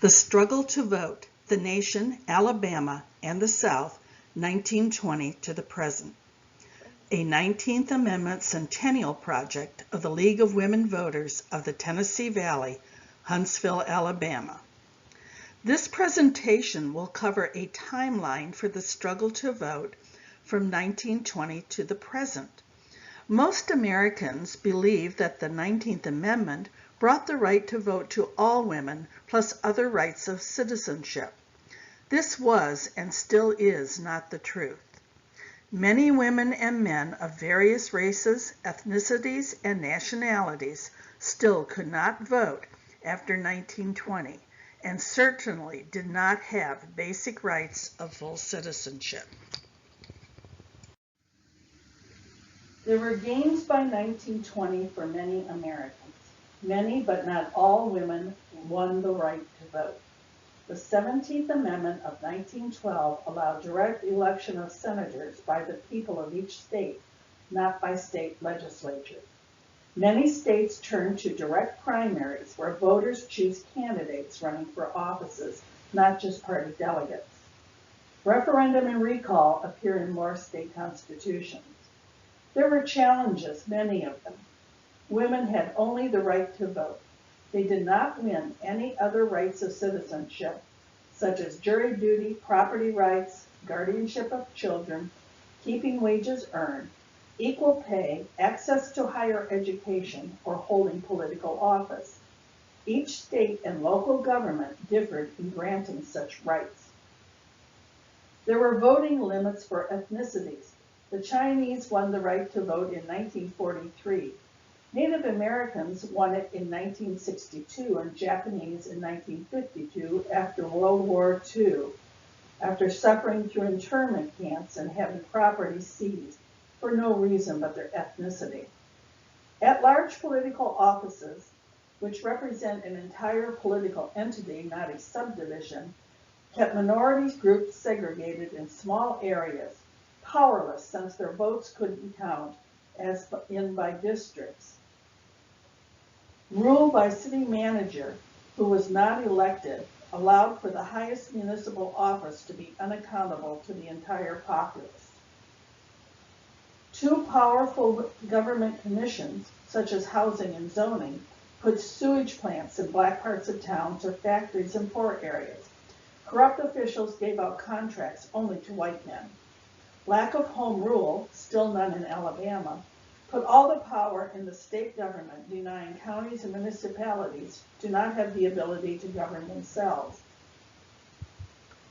The Struggle to Vote, the Nation, Alabama, and the South, 1920 to the Present. A 19th Amendment Centennial project of the League of Women Voters of the Tennessee Valley, Huntsville, Alabama. This presentation will cover a timeline for the struggle to vote from 1920 to the present. Most Americans believe that the 19th Amendment brought the right to vote to all women plus other rights of citizenship. This was and still is not the truth. Many women and men of various races, ethnicities, and nationalities still could not vote after 1920 and certainly did not have basic rights of full citizenship. There were gains by 1920 for many Americans. Many, but not all, women won the right to vote. The 17th Amendment of 1912 allowed direct election of senators by the people of each state, not by state legislatures. Many states turned to direct primaries where voters choose candidates running for offices, not just party delegates. Referendum and recall appear in more state constitutions. There were challenges, many of them. Women had only the right to vote. They did not win any other rights of citizenship, such as jury duty, property rights, guardianship of children, keeping wages earned, equal pay, access to higher education, or holding political office. Each state and local government differed in granting such rights. There were voting limits for ethnicities. The Chinese won the right to vote in 1943. Native Americans won it in 1962 and Japanese in 1952 after World War II, after suffering through internment camps and having property seized for no reason but their ethnicity. At-large political offices, which represent an entire political entity, not a subdivision, kept minorities groups segregated in small areas, powerless since their votes couldn't count as in by districts. Rule by city manager, who was not elected, allowed for the highest municipal office to be unaccountable to the entire populace. Two powerful government commissions, such as housing and zoning, put sewage plants in black parts of town to factories in poor areas. Corrupt officials gave out contracts only to white men. Lack of home rule, still none in Alabama, put all the power in the state government, denying counties and municipalities do not have the ability to govern themselves.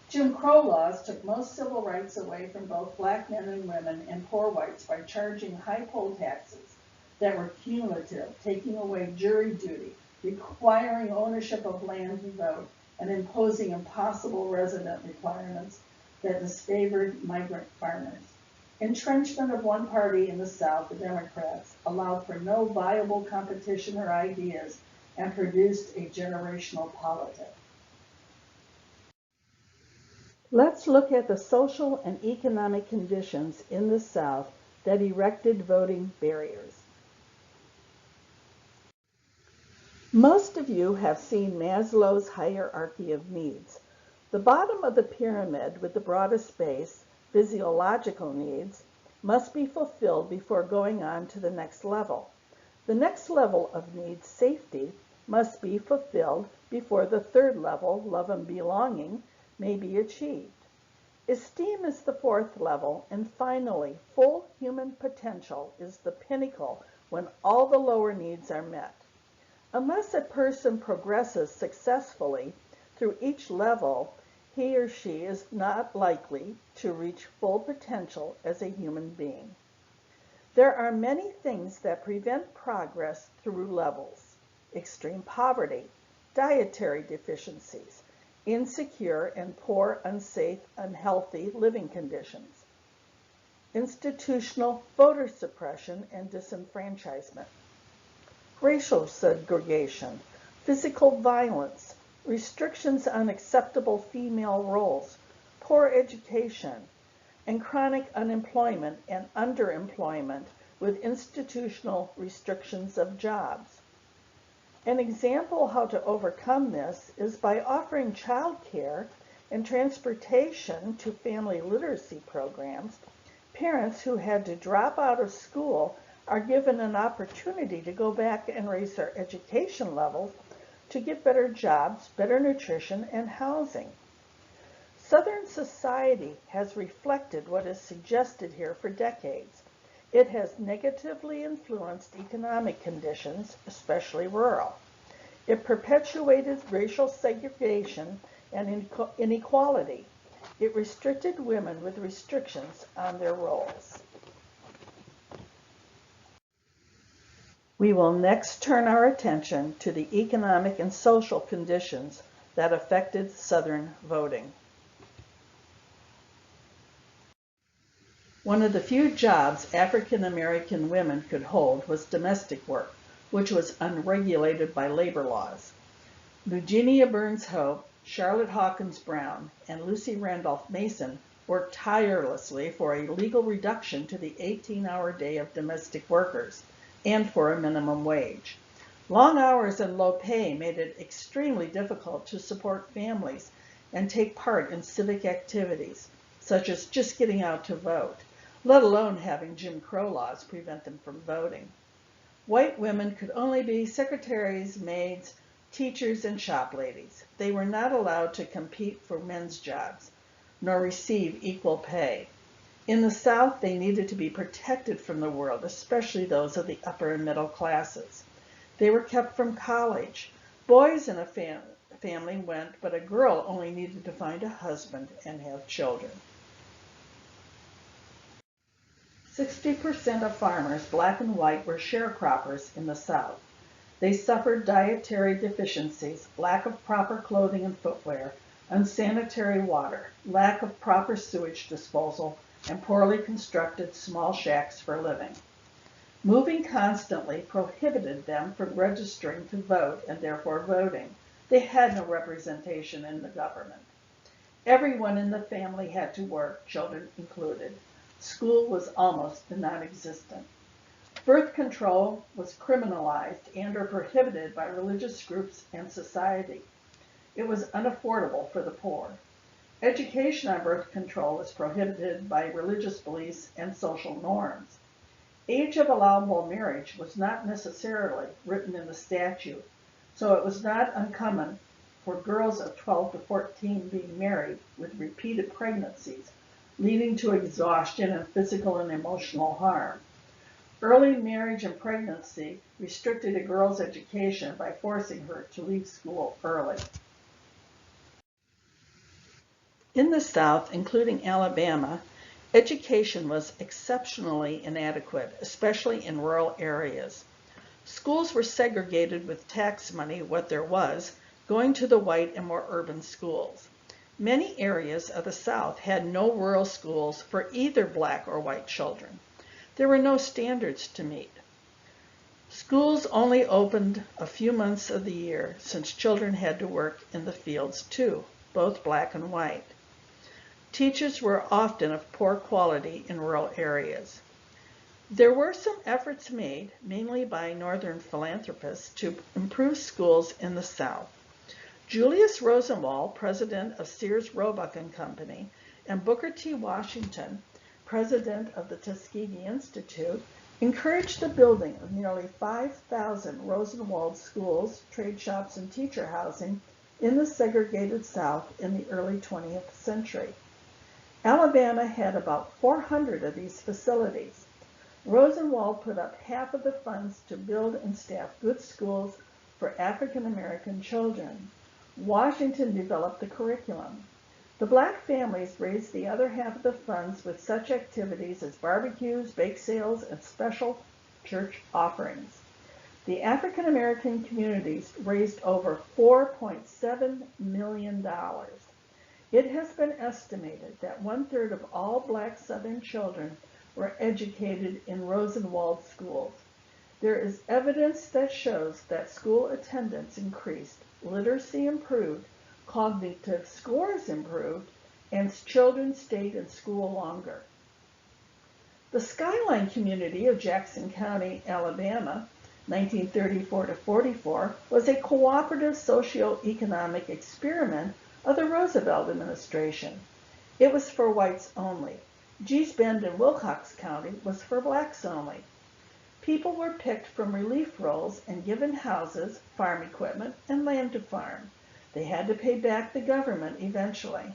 Jim Crow laws took most civil rights away from both black men and women and poor whites by charging high poll taxes that were cumulative, taking away jury duty, requiring ownership of land to vote, and imposing impossible resident requirements that disfavored migrant farmers. Entrenchment of one party in the South, the Democrats, allowed for no viable competition or ideas and produced a generational politic. Let's look at the social and economic conditions in the South that erected voting barriers. Most of you have seen Maslow's hierarchy of needs. The bottom of the pyramid with the broadest base, physiological needs, must be fulfilled before going on to the next level. The next level of needs, safety, must be fulfilled before the third level, love and belonging, may be achieved. Esteem is the fourth level, and finally, full human potential is the pinnacle when all the lower needs are met. Unless a person progresses successfully through each level, he or she is not likely to reach full potential as a human being. There are many things that prevent progress through levels: extreme poverty, dietary deficiencies, insecure and poor, unsafe, unhealthy living conditions, institutional voter suppression and disenfranchisement, racial segregation, physical violence, restrictions on acceptable female roles, poor education, and chronic unemployment and underemployment with institutional restrictions of jobs. An example how to overcome this is by offering child care and transportation to family literacy programs. Parents who had to drop out of school are given an opportunity to go back and raise their education levels to get better jobs, better nutrition, and housing. Southern society has reflected what is suggested here for decades. It has negatively influenced economic conditions, especially rural. It perpetuated racial segregation and inequality. It restricted women with restrictions on their roles. We will next turn our attention to the economic and social conditions that affected Southern voting. One of the few jobs African American women could hold was domestic work, which was unregulated by labor laws. Eugenia Burns Hope, Charlotte Hawkins Brown, and Lucy Randolph Mason worked tirelessly for a legal reduction to the 18-hour day of domestic workers and for a minimum wage. Long hours and low pay made it extremely difficult to support families and take part in civic activities, such as just getting out to vote, let alone having Jim Crow laws prevent them from voting. White women could only be secretaries, maids, teachers, and shop ladies. They were not allowed to compete for men's jobs, nor receive equal pay. In the South, they needed to be protected from the world, especially those of the upper and middle classes. They were kept from college. Boys in a family went, but a girl only needed to find a husband and have children. 60% of farmers, black and white, were sharecroppers in the South. They suffered dietary deficiencies, lack of proper clothing and footwear, unsanitary water, lack of proper sewage disposal, and poorly constructed small shacks for living. Moving constantly prohibited them from registering to vote and therefore voting. They had no representation in the government. Everyone in the family had to work, children included. School was almost non-existent. Birth control was criminalized and or prohibited by religious groups and society. It was unaffordable for the poor. Education on birth control was prohibited by religious beliefs and social norms. Age of allowable marriage was not necessarily written in the statute, so it was not uncommon for girls of 12 to 14 being married with repeated pregnancies, leading to exhaustion and physical and emotional harm. Early marriage and pregnancy restricted a girl's education by forcing her to leave school early. In the South, including Alabama, education was exceptionally inadequate, especially in rural areas. Schools were segregated with tax money, what there was, going to the white and more urban schools. Many areas of the South had no rural schools for either black or white children. There were no standards to meet. Schools only opened a few months of the year since children had to work in the fields too, both black and white. Teachers were often of poor quality in rural areas. There were some efforts made, mainly by Northern philanthropists, to improve schools in the South. Julius Rosenwald, president of Sears Roebuck and Company, and Booker T. Washington, president of the Tuskegee Institute, encouraged the building of nearly 5,000 Rosenwald schools, trade shops, and teacher housing in the segregated South in the early 20th century. Alabama had about 400 of these facilities. Rosenwald put up half of the funds to build and staff good schools for African American children. Washington developed the curriculum. The black families raised the other half of the funds with such activities as barbecues, bake sales, and special church offerings. The African American communities raised over $4.7 million. It has been estimated that 1/3 of all black Southern children were educated in Rosenwald schools. There is evidence that shows that school attendance increased, literacy improved, cognitive scores improved, and children stayed in school longer. The Skyline community of Jackson County, Alabama, 1934 to 44, was a cooperative socio-economic experiment of the Roosevelt administration. It was for whites only. Gee's Bend in Wilcox County was for blacks only. People were picked from relief rolls and given houses, farm equipment, and land to farm. They had to pay back the government eventually.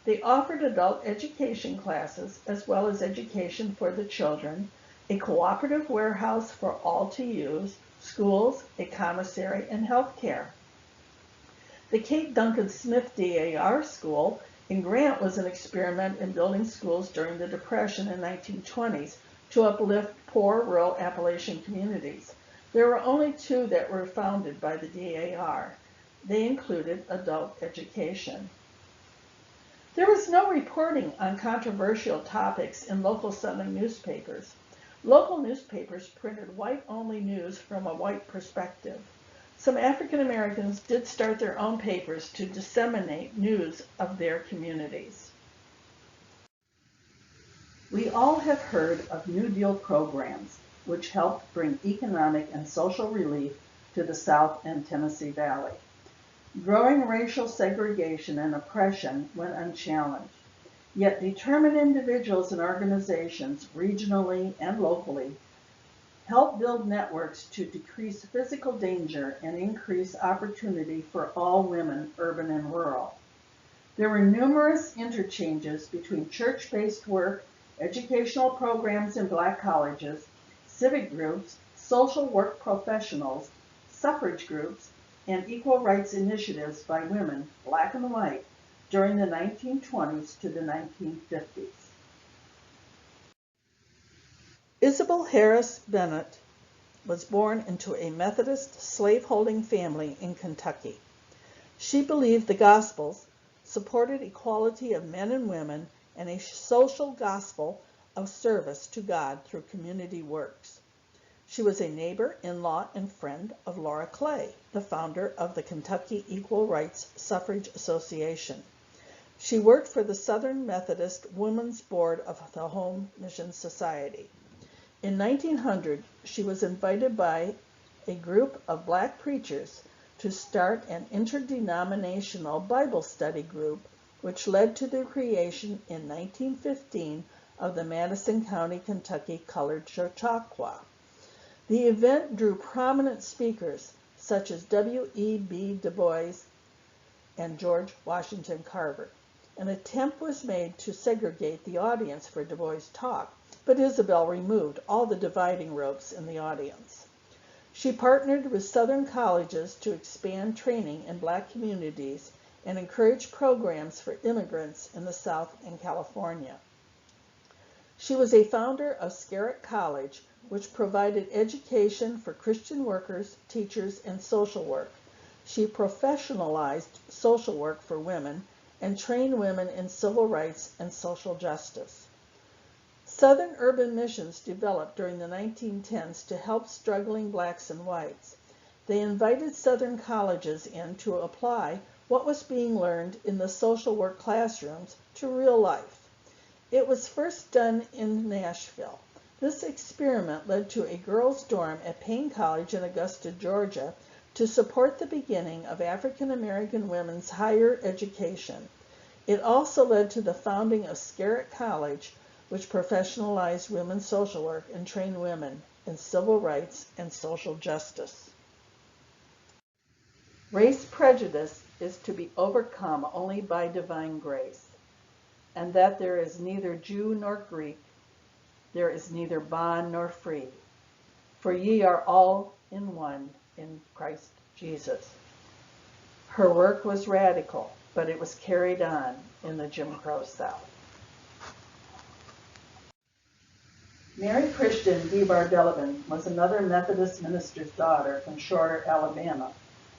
They offered adult education classes as well as education for the children, a cooperative warehouse for all to use, schools, a commissary, and health care. The Kate Duncan Smith DAR School in Grant was an experiment in building schools during the Depression in the 1920s to uplift poor rural Appalachian communities. There were only two that were founded by the DAR. They included adult education. There was no reporting on controversial topics in local Southern newspapers. Local newspapers printed white-only news from a white perspective. Some African Americans did start their own papers to disseminate news of their communities. We all have heard of New Deal programs, which helped bring economic and social relief to the South and Tennessee Valley. Growing racial segregation and oppression went unchallenged, yet determined individuals and organizations, regionally and locally, helped build networks to decrease physical danger and increase opportunity for all women, urban and rural. There were numerous interchanges between church-based work, educational programs in black colleges, civic groups, social work professionals, suffrage groups, and equal rights initiatives by women, black and white, during the 1920s to the 1950s. Isabel Harris Bennett was born into a Methodist slaveholding family in Kentucky. She believed the Gospels supported equality of men and women and a social gospel of service to God through community works. She was a neighbor, in-law, and friend of Laura Clay, the founder of the Kentucky Equal Rights Suffrage Association. She worked for the Southern Methodist Women's Board of the Home Mission Society. In 1900, she was invited by a group of black preachers to start an interdenominational Bible study group, which led to the creation in 1915 of the Madison County, Kentucky Colored Chautauqua. The event drew prominent speakers such as W.E.B. Du Bois and George Washington Carver. An attempt was made to segregate the audience for Du Bois' talk, but Isabel removed all the dividing ropes in the audience. She partnered with Southern colleges to expand training in black communities and encourage programs for immigrants in the South and California. She was a founder of Scarrett College, which provided education for Christian workers, teachers, and social work. She professionalized social work for women and trained women in civil rights and social justice. Southern urban missions developed during the 1910s to help struggling blacks and whites. They invited Southern colleges in to apply what was being learned in the social work classrooms to real life. It was first done in Nashville. This experiment led to a girls' dorm at Payne College in Augusta, Georgia, to support the beginning of African American women's higher education. It also led to the founding of Scarrett College, which professionalized women's social work and trained women in civil rights and social justice. Race prejudice is to be overcome only by divine grace, and that there is neither Jew nor Greek, there is neither bond nor free, for ye are all in one in Christ Jesus. Her work was radical, but it was carried on in the Jim Crow South. Mary Christian DeBardeleben was another Methodist minister's daughter from Shorter, Alabama,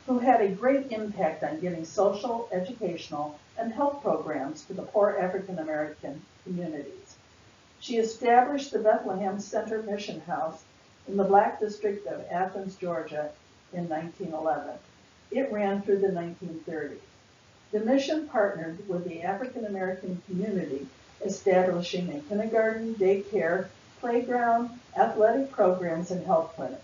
who had a great impact on getting social, educational, and health programs to the poor African American communities. She established the Bethlehem Center Mission House in the Black District of Athens, Georgia in 1911. It ran through the 1930s. The mission partnered with the African American community, establishing a kindergarten, daycare, playground, athletic programs, and health clinics.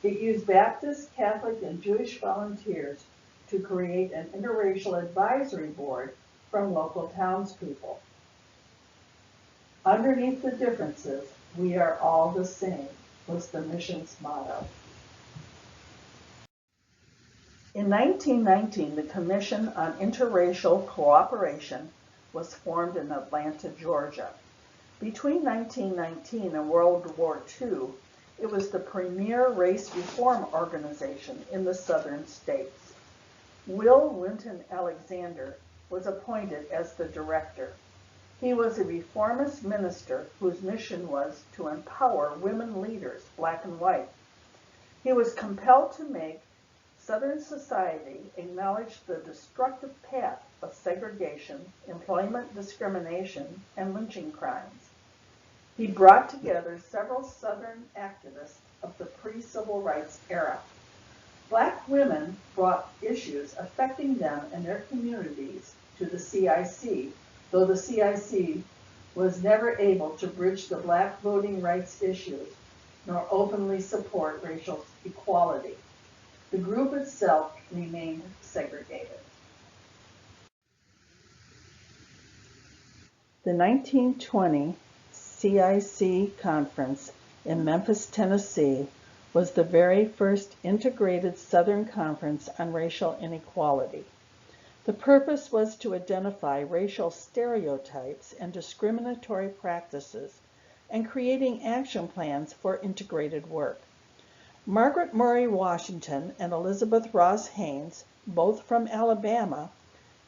It used Baptist, Catholic, and Jewish volunteers to create an interracial advisory board from local townspeople. Underneath the differences, we are all the same, was the mission's motto. In 1919, the Commission on Interracial Cooperation was formed in Atlanta, Georgia. Between 1919 and World War II, it was the premier race reform organization in the southern states. Will Winton Alexander was appointed as the director. He was a reformist minister whose mission was to empower women leaders, black and white. He was compelled to make Southern society acknowledge the destructive path of segregation, employment discrimination, and lynching crimes. He brought together several Southern activists of the pre-civil rights era. Black women brought issues affecting them and their communities to the CIC, though the CIC was never able to bridge the black voting rights issues nor openly support racial equality. The group itself remained segregated. The 1920 CIC conference in Memphis, Tennessee, was the very first integrated Southern Conference on racial inequality. The purpose was to identify racial stereotypes and discriminatory practices and creating action plans for integrated work. Margaret Murray Washington and Elizabeth Ross Haynes, both from Alabama,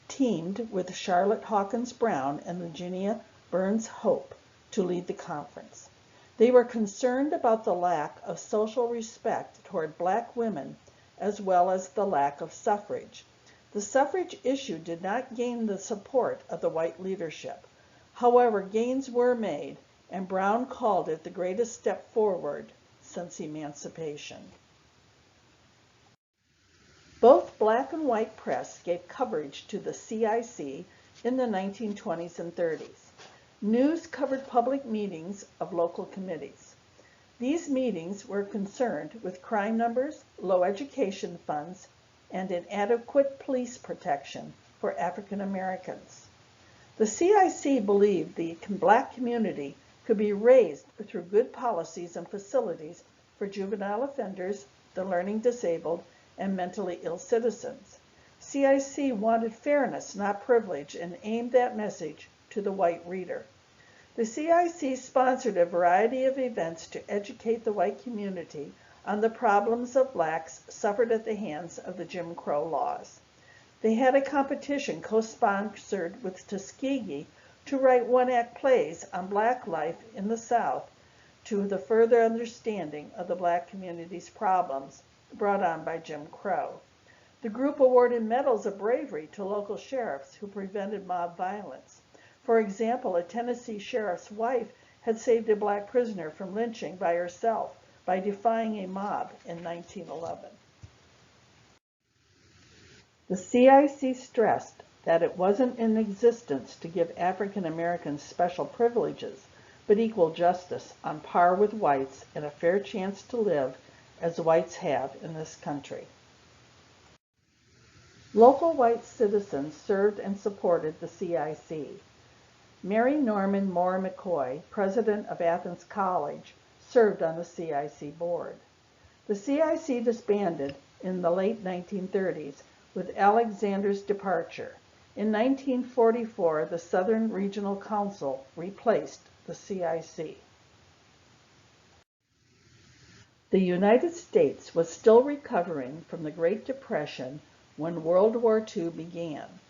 teamed with Charlotte Hawkins Brown and Virginia Burns Hope to lead the conference. They were concerned about the lack of social respect toward black women as well as the lack of suffrage. The suffrage issue did not gain the support of the white leadership. However, gains were made, and Brown called it the greatest step forward since emancipation. Both black and white press gave coverage to the CIC in the 1920s and 30s. News covered public meetings of local committees. These meetings were concerned with crime numbers, low education funds, and inadequate police protection for African Americans. The CIC believed the black community could be raised through good policies and facilities for juvenile offenders, the learning disabled, and mentally ill citizens. CIC wanted fairness, not privilege, and aimed that message to the white reader. The CIC sponsored a variety of events to educate the white community on the problems of blacks suffered at the hands of the Jim Crow laws. They had a competition co-sponsored with Tuskegee to write one-act plays on black life in the South to the further understanding of the black community's problems brought on by Jim Crow. The group awarded medals of bravery to local sheriffs who prevented mob violence. For example, a Tennessee sheriff's wife had saved a black prisoner from lynching by herself by defying a mob in 1911. The CIC stressed that it wasn't in existence to give African Americans special privileges, but equal justice on par with whites and a fair chance to live as whites have in this country. Local white citizens served and supported the CIC. Mary Norman Moore McCoy, president of Athens College, served on the CIC board. The CIC disbanded in the late 1930s with Alexander's departure. In 1944, the Southern Regional Council replaced the CIC. The United States was still recovering from the Great Depression when World War II began.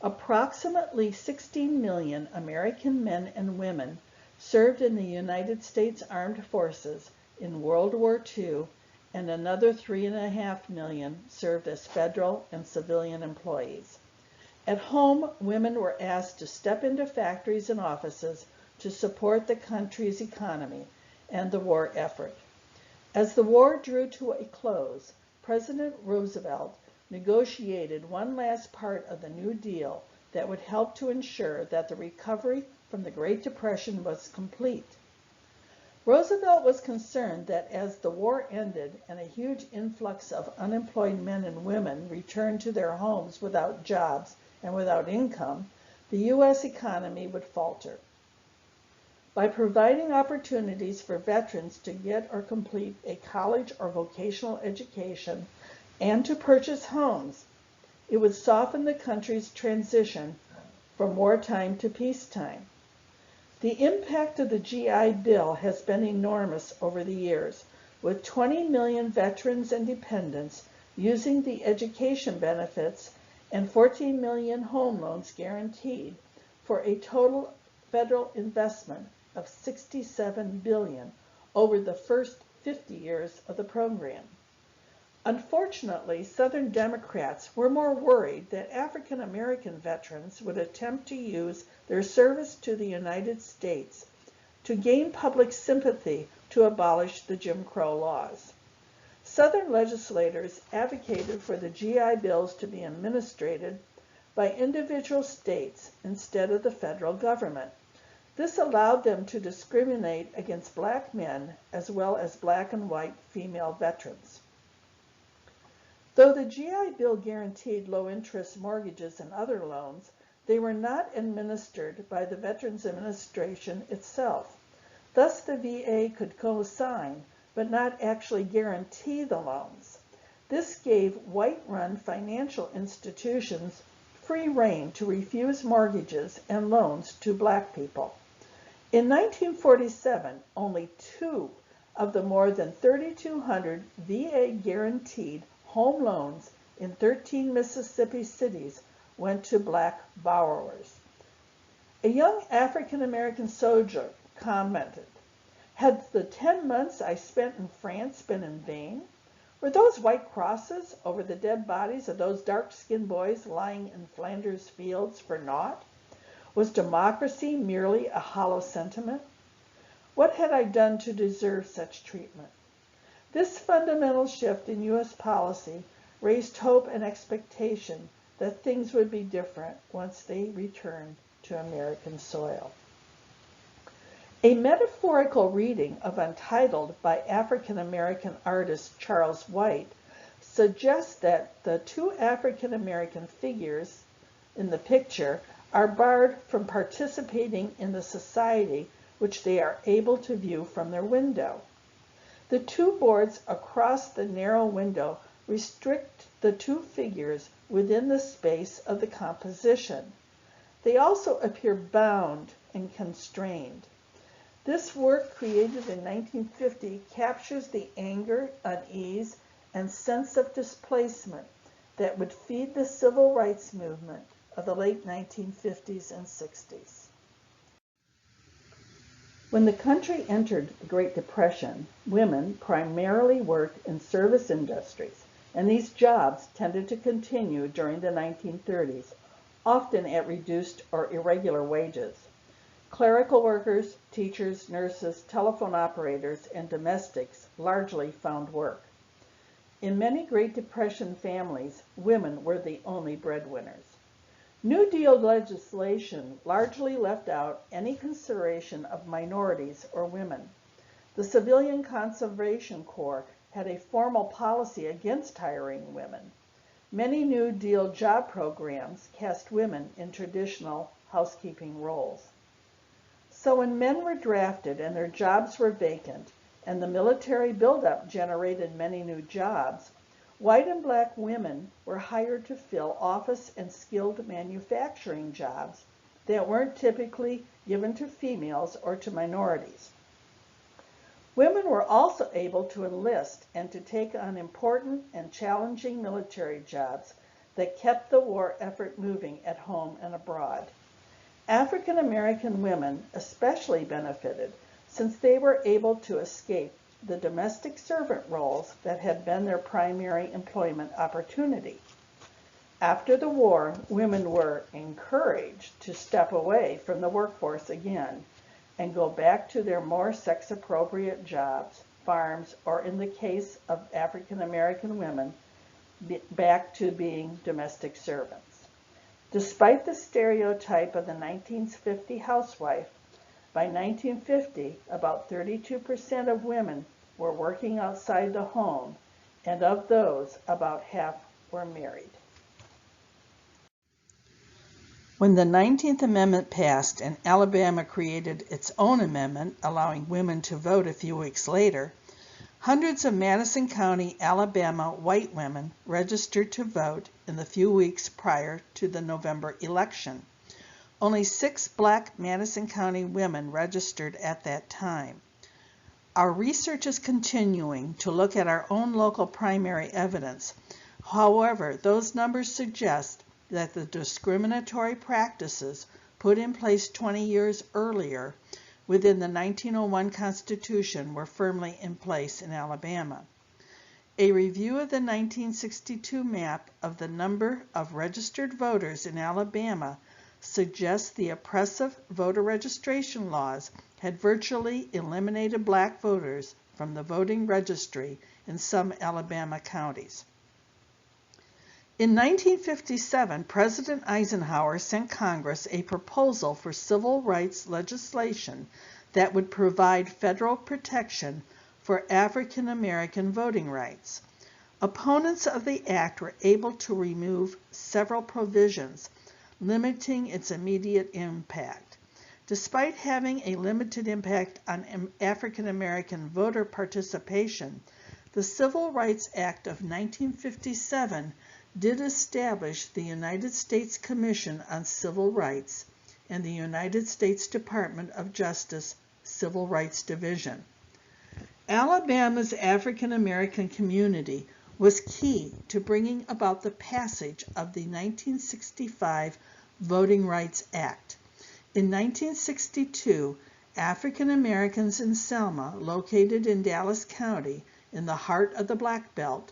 Approximately 16 million American men and women served in the United States Armed Forces in World War II, and another 3.5 million served as federal and civilian employees. At home, women were asked to step into factories and offices to support the country's economy and the war effort. As the war drew to a close, President Roosevelt negotiated one last part of the New Deal that would help to ensure that the recovery from the Great Depression was complete. Roosevelt was concerned that as the war ended and a huge influx of unemployed men and women returned to their homes without jobs and without income, the U.S. economy would falter. By providing opportunities for veterans to get or complete a college or vocational education and to purchase homes, it would soften the country's transition from wartime to peacetime. The impact of the GI Bill has been enormous over the years, with 20 million veterans and dependents using the education benefits and 14 million home loans guaranteed for a total federal investment of $67 billion over the first 50 years of the program. Unfortunately, Southern Democrats were more worried that African American veterans would attempt to use their service to the United States to gain public sympathy to abolish the Jim Crow laws. Southern legislators advocated for the GI Bills to be administered by individual states instead of the federal government. This allowed them to discriminate against black men as well as black and white female veterans. Though the GI Bill guaranteed low-interest mortgages and other loans, they were not administered by the Veterans Administration itself. Thus, the VA could co-sign, but not actually guarantee the loans. This gave white-run financial institutions free rein to refuse mortgages and loans to black people. In 1947, only 2 of the more than 3,200 VA guaranteed home loans in 13 Mississippi cities went to black borrowers. A young African-American soldier commented, "Had the 10 months I spent in France been in vain? Were those white crosses over the dead bodies of those dark-skinned boys lying in Flanders fields for naught? Was democracy merely a hollow sentiment? What had I done to deserve such treatment?" This fundamental shift in U.S. policy raised hope and expectation that things would be different once they returned to American soil. A metaphorical reading of Untitled by African-American artist Charles White suggests that the 2 African-American figures in the picture are barred from participating in the society which they are able to view from their window. The 2 boards across the narrow window restrict the 2 figures within the space of the composition. They also appear bound and constrained. This work, created in 1950, captures the anger, unease, and sense of displacement that would feed the civil rights movement of the late 1950s and 60s. When the country entered the Great Depression, women primarily worked in service industries, and these jobs tended to continue during the 1930s, often at reduced or irregular wages. Clerical workers, teachers, nurses, telephone operators, and domestics largely found work. In many Great Depression families, women were the only breadwinners. New Deal legislation largely left out any consideration of minorities or women. The Civilian Conservation Corps had a formal policy against hiring women. Many New Deal job programs cast women in traditional housekeeping roles. So when men were drafted and their jobs were vacant, and the military buildup generated many new jobs, white and black women were hired to fill office and skilled manufacturing jobs that weren't typically given to females or to minorities. Women were also able to enlist and to take on important and challenging military jobs that kept the war effort moving at home and abroad. African American women especially benefited since they were able to escape the domestic servant roles that had been their primary employment opportunity. After the war, women were encouraged to step away from the workforce again and go back to their more sex-appropriate jobs, farms, or in the case of African American women, back to being domestic servants. Despite the stereotype of the 1950 housewife, By 1950, about 32% of women were working outside the home, and of those, about half were married. When the 19th Amendment passed and Alabama created its own amendment allowing women to vote a few weeks later, hundreds of Madison County, Alabama white women registered to vote in the few weeks prior to the November election. Only 6 black Madison County women registered at that time. Our research is continuing to look at our own local primary evidence. However, those numbers suggest that the discriminatory practices put in place 20 years earlier within the 1901 Constitution were firmly in place in Alabama. A review of the 1962 map of the number of registered voters in Alabama suggests the oppressive voter registration laws had virtually eliminated black voters from the voting registry in some Alabama counties. In 1957, President Eisenhower sent Congress a proposal for civil rights legislation that would provide federal protection for African American voting rights. Opponents of the act were able to remove several provisions, limiting its immediate impact. Despite having a limited impact on African American voter participation, the Civil Rights Act of 1957 did establish the United States Commission on Civil Rights and the United States Department of Justice Civil Rights Division. Alabama's African American community was key to bringing about the passage of the 1965 Voting Rights Act. In 1962, African Americans in Selma, located in Dallas County in the heart of the Black Belt,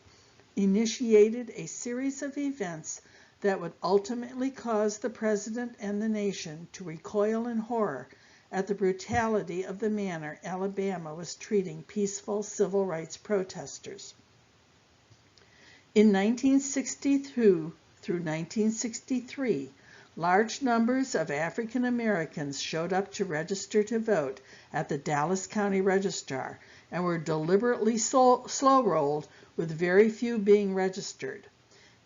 initiated a series of events that would ultimately cause the president and the nation to recoil in horror at the brutality of the manner Alabama was treating peaceful civil rights protesters. In 1962 through 1963, large numbers of African Americans showed up to register to vote at the Dallas County Registrar and were deliberately slow-rolled, with very few being registered.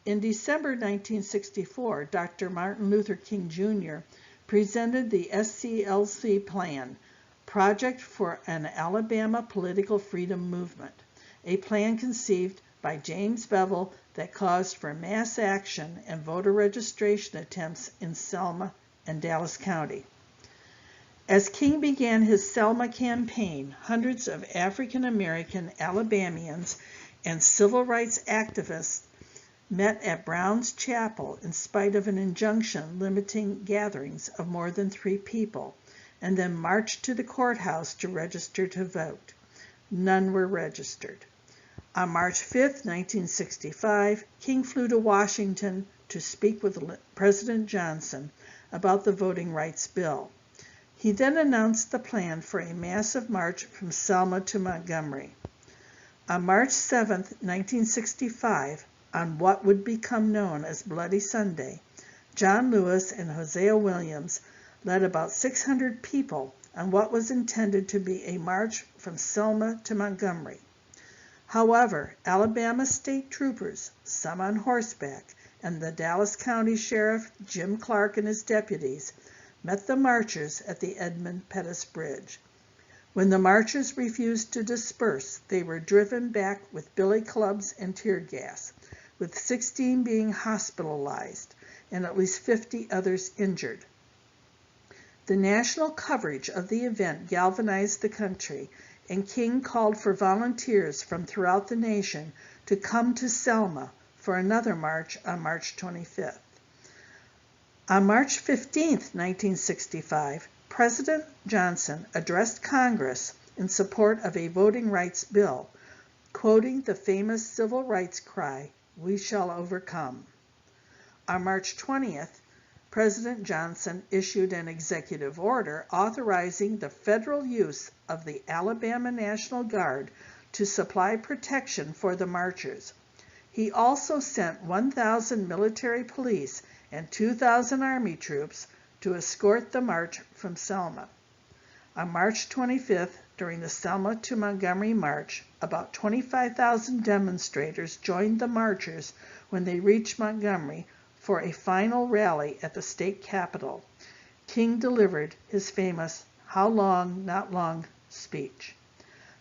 In December 1964, Dr. Martin Luther King Jr. presented the SCLC Plan, Project for an Alabama Political Freedom Movement, a plan conceived by James Bevel that caused for mass action and voter registration attempts in Selma and Dallas County. As King began his Selma campaign, hundreds of African American Alabamians and civil rights activists met at Brown's Chapel in spite of an injunction limiting gatherings of more than 3 people, and then marched to the courthouse to register to vote. None were registered. On March 5, 1965, King flew to Washington to speak with President Johnson about the voting rights bill. He then announced the plan for a massive march from Selma to Montgomery. On March 7, 1965, on what would become known as Bloody Sunday, John Lewis and Hosea Williams led about 600 people on what was intended to be a march from Selma to Montgomery. However, Alabama state troopers, some on horseback, and the Dallas County Sheriff Jim Clark and his deputies met the marchers at the Edmund Pettus Bridge. When the marchers refused to disperse, they were driven back with billy clubs and tear gas, with 16 being hospitalized and at least 50 others injured. The national coverage of the event galvanized the country, and King called for volunteers from throughout the nation to come to Selma for another march on March 25th. On March 15, 1965, President Johnson addressed Congress in support of a voting rights bill, quoting the famous civil rights cry, "We shall overcome." On March 20th, President Johnson issued an executive order authorizing the federal use of the Alabama National Guard to supply protection for the marchers. He also sent 1,000 military police and 2,000 Army troops to escort the march from Selma. On March 25th, during the Selma to Montgomery March, about 25,000 demonstrators joined the marchers when they reached Montgomery for a final rally at the state capitol. King delivered his famous "How long, not long" speech.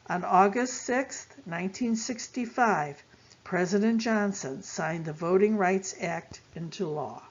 On August 6, 1965, President Johnson signed the Voting Rights Act into law.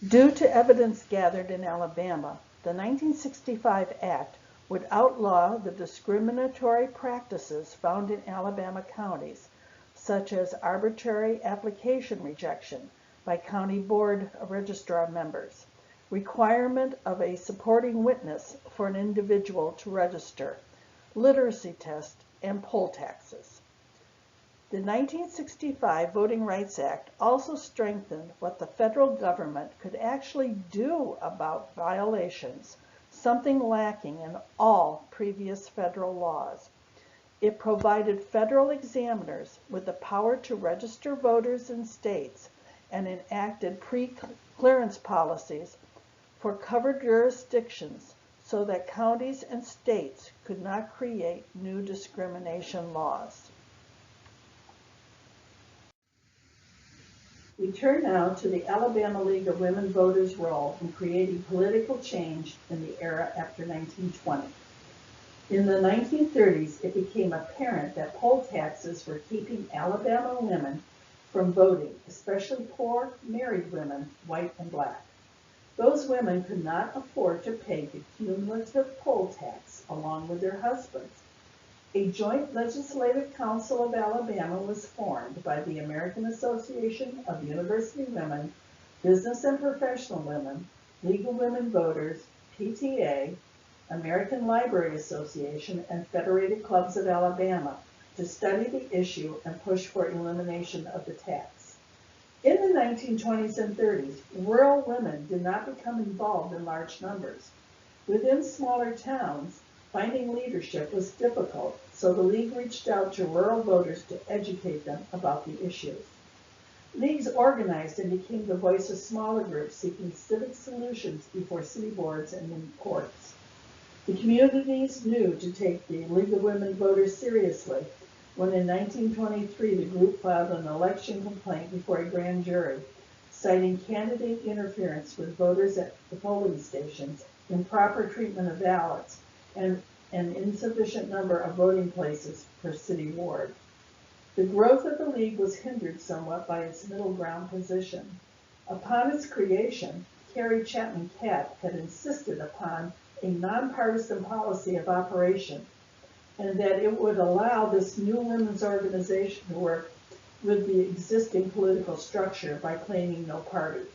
Due to evidence gathered in Alabama, the 1965 Act would outlaw the discriminatory practices found in Alabama counties, such as arbitrary application rejection by county board of registrar members, requirement of a supporting witness for an individual to register, literacy test, and poll taxes. The 1965 Voting Rights Act also strengthened what the federal government could actually do about violations, something lacking in all previous federal laws. It provided federal examiners with the power to register voters in states and enacted pre-clearance policies for covered jurisdictions so that counties and states could not create new discrimination laws. We turn now to the Alabama League of Women Voters' role in creating political change in the era after 1920. In the 1930s, it became apparent that poll taxes were keeping Alabama women from voting, especially poor married women, white and black. Those women could not afford to pay the cumulative poll tax along with their husbands. A joint legislative council of Alabama was formed by the American Association of University Women, Business and Professional Women, League of Women Voters, PTA, American Library Association, and Federated Clubs of Alabama to study the issue and push for elimination of the tax. In the 1920s and 30s, rural women did not become involved in large numbers. Within smaller towns, finding leadership was difficult, so the League reached out to rural voters to educate them about the issues. Leagues organized and became the voice of smaller groups seeking civic solutions before city boards and in courts. The communities knew to take the League of Women Voters seriously when in 1923 the group filed an election complaint before a grand jury, citing candidate interference with voters at the polling stations, improper treatment of ballots, and an insufficient number of voting places per city ward. The growth of the League was hindered somewhat by its middle ground position. Upon its creation, Carrie Chapman Catt had insisted upon a nonpartisan policy of operation, and that it would allow this new women's organization to work with the existing political structure by claiming no party.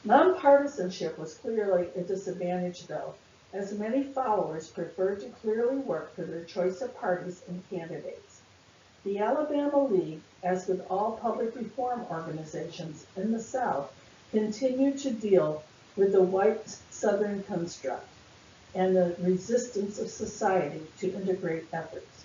Nonpartisanship was clearly a disadvantage, though, as many followers preferred to clearly work for their choice of parties and candidates. The Alabama League, as with all public reform organizations in the South, continued to deal with the white Southern construct and the resistance of society to integrate efforts.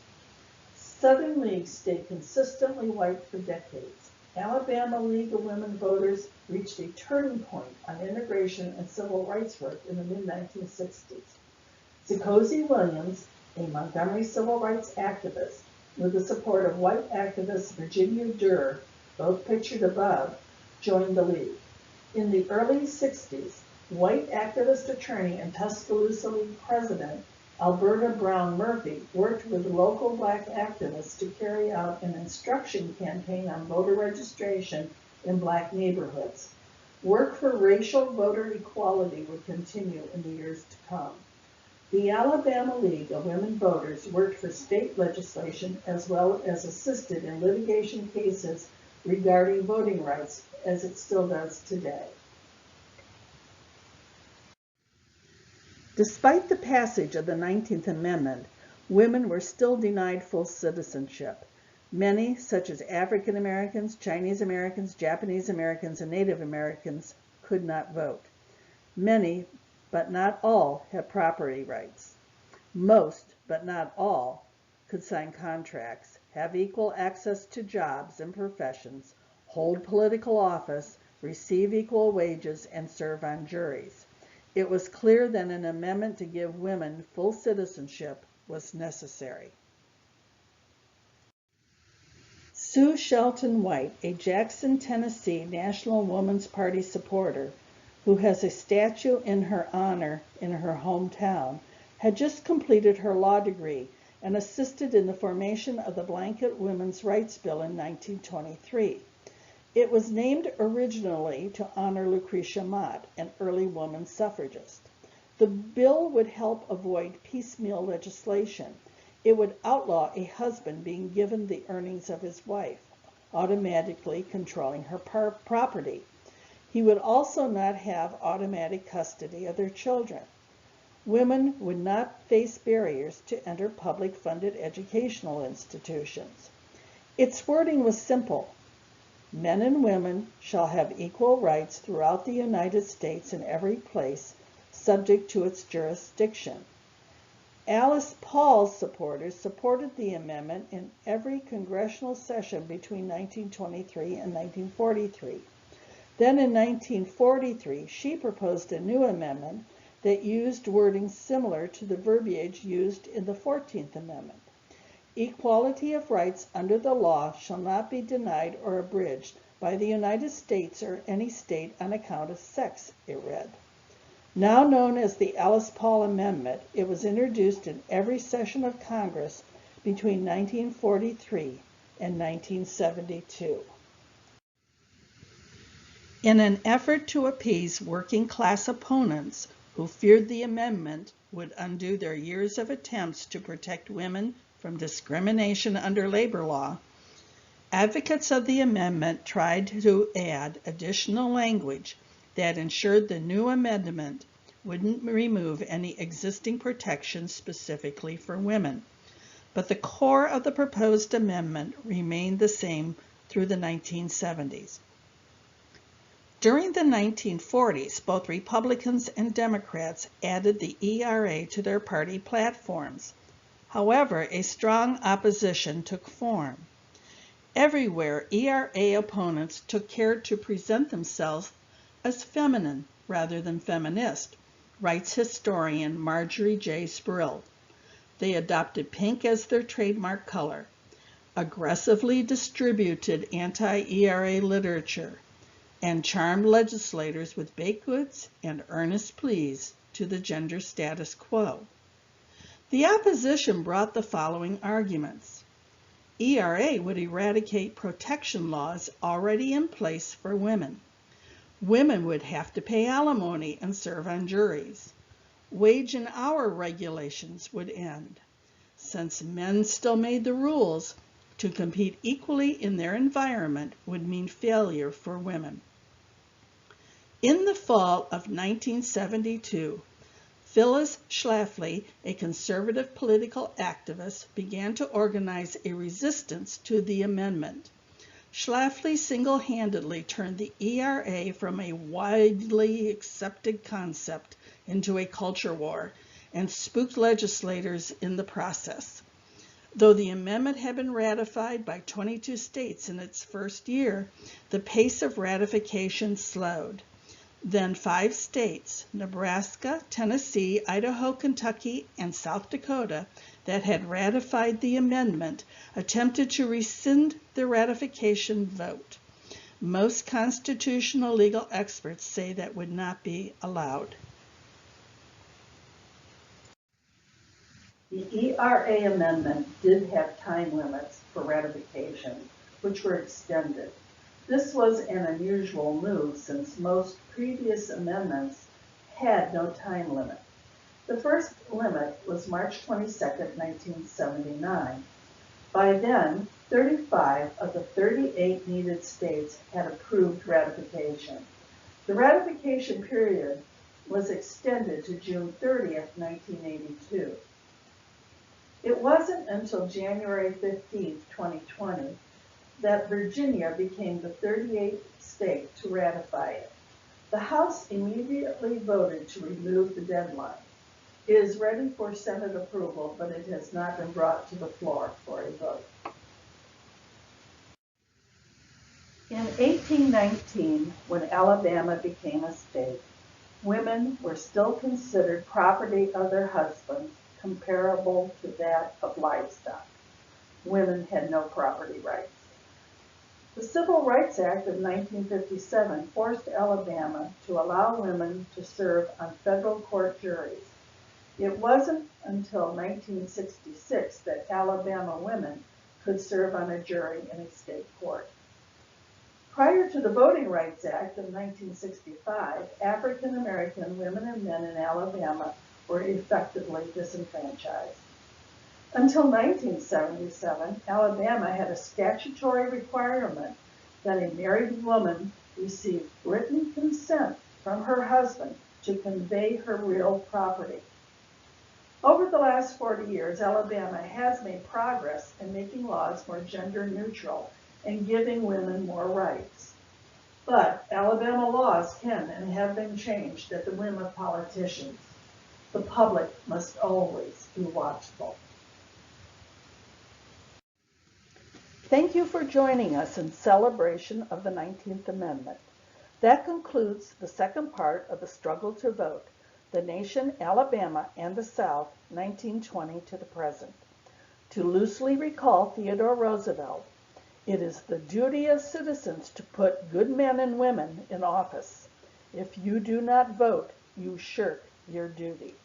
Southern Leagues stayed consistently white for decades. Alabama League of Women Voters reached a turning point on immigration and civil rights work in the mid-1960s. Zekozy Williams, a Montgomery civil rights activist, with the support of white activist Virginia Durr, both pictured above, joined the League. In the early 60s, white activist attorney and Tuscaloosa League president Alberta Brown Murphy worked with local black activists to carry out an instruction campaign on voter registration in black neighborhoods. Work for racial voter equality would continue in the years to come. The Alabama League of Women Voters worked for state legislation as well as assisted in litigation cases regarding voting rights, as it still does today. Despite the passage of the 19th Amendment, women were still denied full citizenship. Many, such as African Americans, Chinese Americans, Japanese Americans, and Native Americans, could not vote. Many, but not all, had property rights. Most, but not all, could sign contracts, have equal access to jobs and professions, hold political office, receive equal wages, and serve on juries. It was clear that an amendment to give women full citizenship was necessary. Sue Shelton White, a Jackson, Tennessee National Woman's Party supporter who has a statue in her honor in her hometown, had just completed her law degree and assisted in the formation of the Blanket Women's Rights Bill in 1923. It was named originally to honor Lucretia Mott, an early woman suffragist. The bill would help avoid piecemeal legislation. It would outlaw a husband being given the earnings of his wife, automatically controlling her property. He would also not have automatic custody of their children. Women would not face barriers to enter public-funded educational institutions. Its wording was simple. Men and women shall have equal rights throughout the United States in every place, subject to its jurisdiction. Alice Paul's supporters supported the amendment in every congressional session between 1923 and 1943. Then in 1943, she proposed a new amendment that used wording similar to the verbiage used in the 14th Amendment. Equality of rights under the law shall not be denied or abridged by the United States or any state on account of sex, it read. Now known as the Alice Paul Amendment, it was introduced in every session of Congress between 1943 and 1972. In an effort to appease working class opponents who feared the amendment would undo their years of attempts to protect women from discrimination under labor law, advocates of the amendment tried to add additional language that ensured the new amendment wouldn't remove any existing protections specifically for women. But the core of the proposed amendment remained the same through the 1970s. During the 1940s, both Republicans and Democrats added the ERA to their party platforms. However, a strong opposition took form. Everywhere, ERA opponents took care to present themselves as feminine rather than feminist, writes historian Marjorie J. Sprill. They adopted pink as their trademark color, aggressively distributed anti-ERA literature, and charmed legislators with baked goods and earnest pleas to the gender status quo. The opposition brought the following arguments. ERA would eradicate protection laws already in place for women. Women would have to pay alimony and serve on juries. Wage and hour regulations would end. Since men still made the rules, to compete equally in their environment would mean failure for women. In the fall of 1972, Phyllis Schlafly, a conservative political activist, began to organize a resistance to the amendment. Schlafly single-handedly turned the ERA from a widely accepted concept into a culture war and spooked legislators in the process. Though the amendment had been ratified by 22 states in its first year, the pace of ratification slowed. Then 5 states, Nebraska, Tennessee, Idaho, Kentucky, and South Dakota, that had ratified the amendment, attempted to rescind the ratification vote. Most constitutional legal experts say that would not be allowed. The ERA amendment did have time limits for ratification, which were extended. This was an unusual move since most previous amendments had no time limit. The first limit was March 22, 1979. By then, 35 of the 38 needed states had approved ratification. The ratification period was extended to June 30, 1982. It wasn't until January 15, 2020, that Virginia became the 38th state to ratify it. The House immediately voted to remove the deadline. is ready for Senate approval, but it has not been brought to the floor for a vote. In 1819, when Alabama became a state, women were still considered property of their husbands, comparable to that of livestock. Women had no property rights. The Civil Rights Act of 1957 forced Alabama to allow women to serve on federal court juries. It wasn't until 1966 that Alabama women could serve on a jury in a state court. Prior to the Voting Rights Act of 1965, African American women and men in Alabama were effectively disenfranchised. Until 1977, Alabama had a statutory requirement that a married woman receive written consent from her husband to convey her real property. Over the last 40 years, Alabama has made progress in making laws more gender neutral and giving women more rights. But Alabama laws can and have been changed at the whim of politicians. The public must always be watchful. Thank you for joining us in celebration of the 19th Amendment. That concludes the second part of the struggle to vote, the nation, Alabama, and the South, 1920 to the present. To loosely recall Theodore Roosevelt, it is the duty of citizens to put good men and women in office. If you do not vote, you shirk your duty.